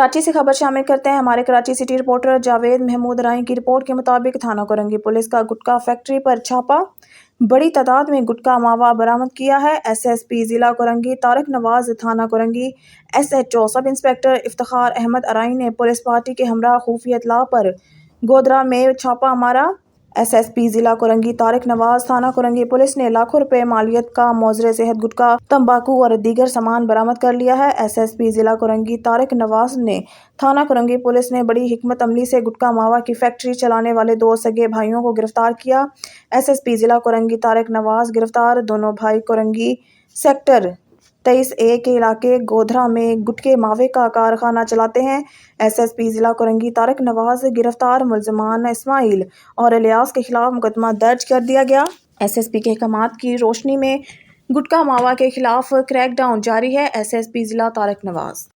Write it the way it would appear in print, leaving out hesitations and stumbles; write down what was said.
कराची से खबर शामिल करते हैं। हमारे कराची सिटी रिपोर्टर जावेद महमूद राय की रिपोर्ट के मुताबिक थाना कोरंगी पुलिस का गुटखा फैक्ट्री पर छापा, बड़ी तादाद में गुटखा मावा बरामद किया है। SSP जिला कोरंगी तारिक नवाज, थाना Korangi SHO sub inspector Iftikhar Ahmed Arai ने पुलिस पार्टी के हमरा खुफिया इत्तला पर गोधरा में छापा मारा। SSP जिला कोरंगी तारिक नवाज, थाना कोरंगी पुलिस ने लाखों रुपए मालियत का मौजरे सेहत गुटखा, तंबाकू और दीगर सामान बरामद कर लिया है। SSP जिला कोरंगी तारिक नवाज ने थाना कोरंगी पुलिस ने बड़ी हिकमत अमली से गुटखा मावा की फैक्ट्री चलाने वाले 2 सगे भाइयों को गिरफ्तार किया। SSP जिला कोरंगी तारिक नवाज गिरफ्तार। दोनों भाई कोरंगी सेक्टर 23A के इलाके गोधरा में गुटके मावे का कारखाना चलाते हैं। SSP जिला कोरंगी तारिक नवाज गिरफ्तार मुलजमान इस्माइल और इलियास के खिलाफ मुकदमा दर्ज कर दिया गया। SSP के अहकामात की रोशनी में गुटका मावा के खिलाफ क्रैकडाउन जारी है। SSP जिला तारिक नवाज।